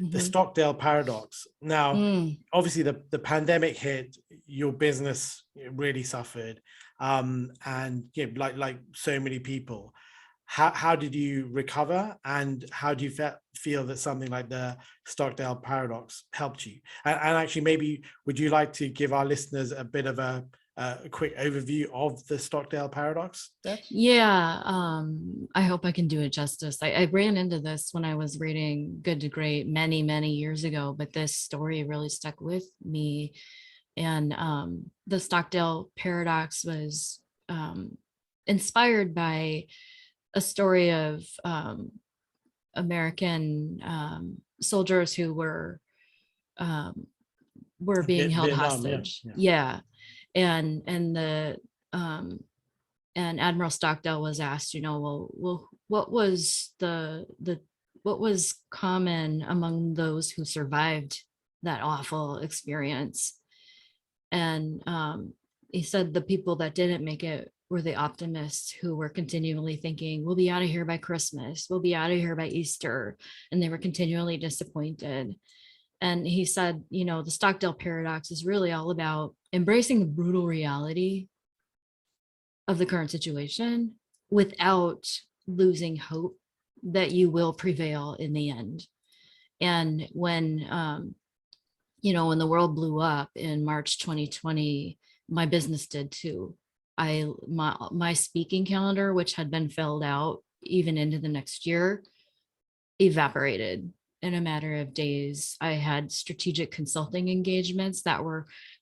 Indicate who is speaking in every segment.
Speaker 1: the
Speaker 2: Mhm.
Speaker 1: Stockdale paradox. Now,
Speaker 2: Mm.
Speaker 1: obviously, the pandemic hit, your business really suffered, and like so many people. How did you recover, and how do you feel that something like the Stockdale paradox helped you? And actually, maybe would you like to give our listeners a bit of a quick overview of the Stockdale paradox, Deb?
Speaker 2: Yeah, I hope I can do it justice. I ran into this when I was reading Good to Great many, many years ago, but this story really stuck with me. And the Stockdale paradox was inspired by a story of American soldiers who um, were being held
Speaker 1: Vietnam, yeah,
Speaker 2: hostage.
Speaker 1: yeah.
Speaker 2: Yeah, and the um, and Admiral Stockdale was asked, well, what was the what was common among those who survived that awful experience? And he said the people that didn't make it were the optimists who were continually thinking, we'll be out of here by Christmas, we'll be out of here by Easter. And they were continually disappointed. And he said, the Stockdale paradox is really all about embracing the brutal reality of the current situation without losing hope that you will prevail in the end. And when the world blew up in March 2020, my business did too. My speaking calendar, which had been filled out even into the next year, evaporated in a matter of days. I had strategic consulting engagements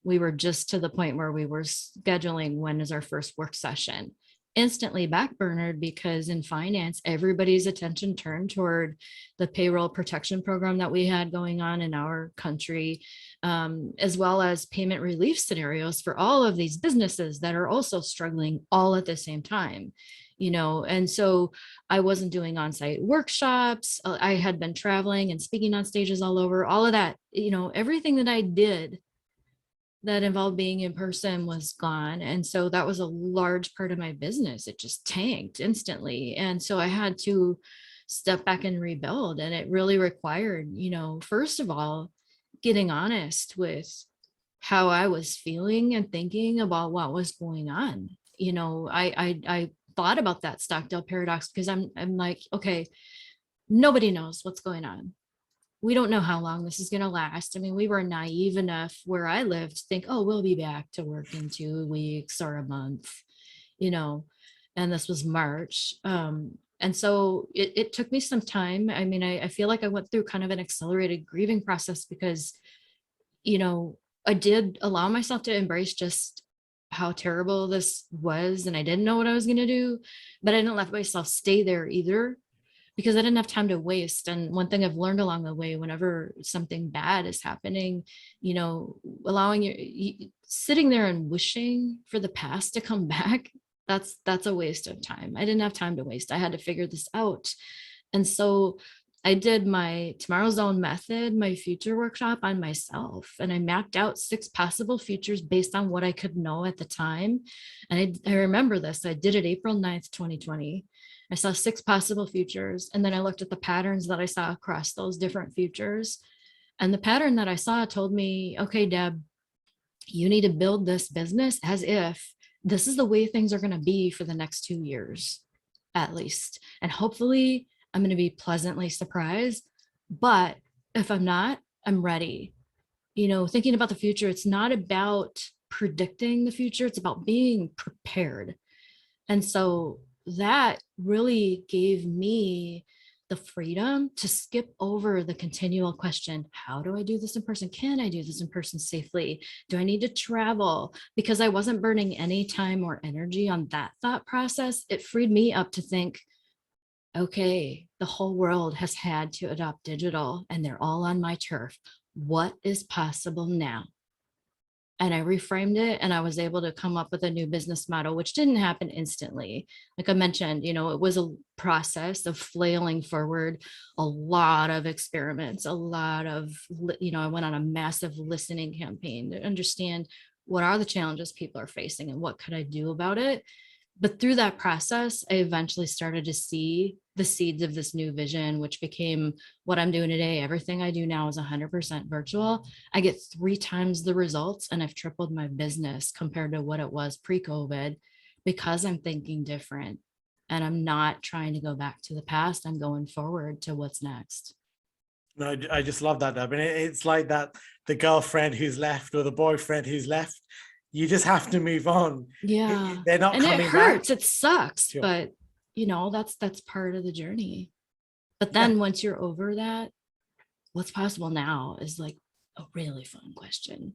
Speaker 2: we were just to the point where we were scheduling when is our first work session. Instantly backburnered because in finance, everybody's attention turned toward the payroll protection program that we had going on in our country, as well as payment relief scenarios for all of these businesses that are also struggling all at the same time. And so I wasn't doing on-site workshops. I had been traveling and speaking on stages all over, all of that, everything that I did that involved being in person was gone. And so that was a large part of my business. It just tanked instantly. And so I had to step back and rebuild. And it really required, first of all, getting honest with how I was feeling and thinking about what was going on. I thought about that Stockdale paradox because I'm like, okay, nobody knows what's going on. We don't know how long this is going to last. I mean, we were naive enough where I lived to think, oh, we'll be back to work in 2 weeks or a month, you know, and this was March. And so it took me some time. I mean, I feel like I went through kind of an accelerated grieving process because, I did allow myself to embrace just how terrible this was. And I didn't know what I was going to do, but I didn't let myself stay there either because I didn't have time to waste. And one thing I've learned along the way, whenever something bad is happening, allowing sitting there and wishing for the past to come back, that's a waste of time. I didn't have time to waste. I had to figure this out. And so I did my Tomorrow's Own method, my future workshop on myself, and I mapped out 6 possible futures based on what I could know at the time. And I remember this. I did it April 9th, 2020. I saw 6 possible futures. And then I looked at the patterns that I saw across those different futures. And the pattern that I saw told me, okay, Deb, you need to build this business as if this is the way things are going to be for the next 2 years, at least. And hopefully I'm going to be pleasantly surprised. But if I'm not, I'm ready. Thinking about the future, it's not about predicting the future, it's about being prepared. And so that really gave me the freedom to skip over the continual question, how do I do this in person? Can I do this in person safely? Do I need to travel? Because I wasn't burning any time or energy on that thought process. It freed me up to think, okay, the whole world has had to adopt digital and they're all on my turf. What is possible now? And I reframed it and I was able to come up with a new business model, which didn't happen instantly. Like I mentioned, it was a process of flailing forward, a lot of experiments, a lot of, I went on a massive listening campaign to understand what are the challenges people are facing and what could I do about it. But through that process, I eventually started to see the seeds of this new vision, which became what I'm doing today. Everything I do now is 100% virtual. I get 3 times the results, and I've tripled my business compared to what it was pre-COVID, because I'm thinking different and I'm not trying to go back to the past. I'm going forward to what's next.
Speaker 1: No, I just love that. I mean, it's like that, the girlfriend who's left or the boyfriend who's left, you just have to move on.
Speaker 2: Yeah.
Speaker 1: They're not
Speaker 2: And it
Speaker 1: coming back.
Speaker 2: hurts. It sucks,
Speaker 1: Sure.
Speaker 2: but that's part of the journey. But
Speaker 1: Yeah.
Speaker 2: then once you're over that, what's possible now is like a really fun question.